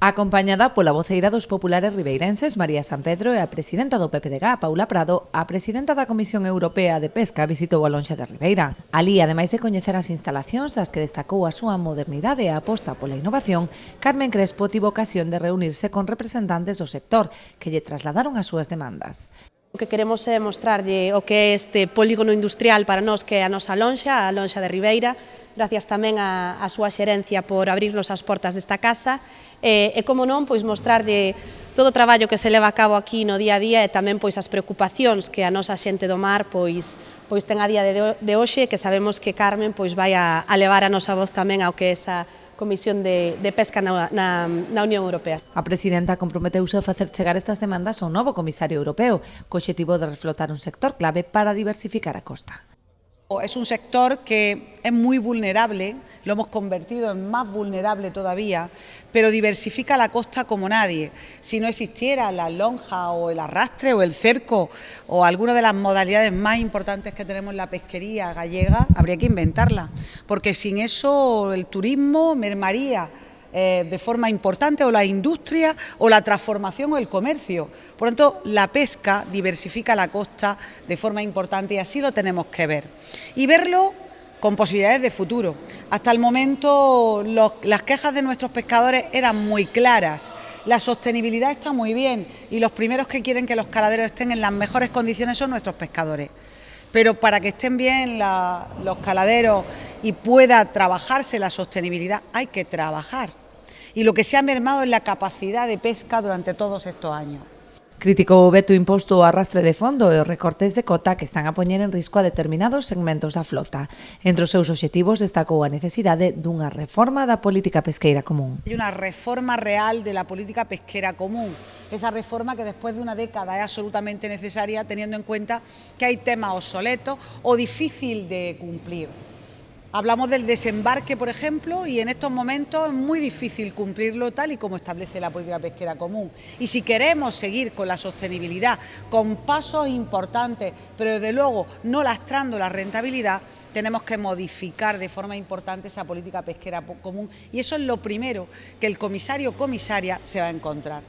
Acompañada pola voceira dos populares ribeirenses, María Sampedro, e a presidenta do PPDG, Paula Prado, a presidenta da Comisión Europea de Pesca visitou a lonxa de Ribeira. Alí, ademais de coñecer as instalacións, as que destacou a súa modernidade e a aposta pola innovación, Carmen Crespo tivo ocasión de reunirse con representantes do sector, que lle trasladaron as súas demandas. O que queremos é mostrarlle o que é este polígono industrial para nós, que é a nosa lonxa, a lonxa de Ribeira, gracias tamén á súa xerencia por abrirnos as portas desta casa, e como non, pois mostrarlle todo o traballo que se leva a cabo aquí no día a día e tamén pois as preocupacións que a nosa xente do mar pois ten a día de hoxe, que sabemos que Carmen pois vai a levar a nosa voz tamén ao que é esa Comisión de Pesca na Unión Europea. A presidenta comprometeuse a facer chegar estas demandas ao novo comisario europeo, co obxectivo de reflotar un sector clave para diversificar a costa. Es un sector que es muy vulnerable, lo hemos convertido en más vulnerable todavía, pero diversifica la costa como nadie. Si no existiera la lonja o el arrastre o el cerco o alguna de las modalidades más importantes que tenemos en la pesquería gallega, habría que inventarla, porque sin eso el turismo mermaría de forma importante, o la industria, o la transformación o el comercio. Por lo tanto, la pesca diversifica la costa de forma importante y así lo tenemos que ver. Y verlo con posibilidades de futuro. Hasta el momento las quejas de nuestros pescadores eran muy claras. La sostenibilidad está muy bien y los primeros que quieren que los caladeros estén en las mejores condiciones son nuestros pescadores. Pero para que estén bien los caladeros y pueda trabajarse la sostenibilidad hay que trabajar. Y lo que se ha mermado es la capacidad de pesca durante todos estos años. Criticou o veto imposto ao arrastre de fondo e os recortes de cota que están a poñer en risco a determinados segmentos da flota. Entre os seus obxectivos destacou a necesidade dunha reforma da política pesqueira común. Hay una reforma real de la política pesquera común, esa reforma que después de una década es absolutamente necesaria, teniendo en cuenta que hay temas obsoletos o difícil de cumplir. Hablamos del desembarque, por ejemplo, y en estos momentos es muy difícil cumplirlo tal y como establece la política pesquera común. Y si queremos seguir con la sostenibilidad, con pasos importantes, pero desde luego no lastrando la rentabilidad, tenemos que modificar de forma importante esa política pesquera común. Y eso es lo primero que el comisario o comisaria se va a encontrar.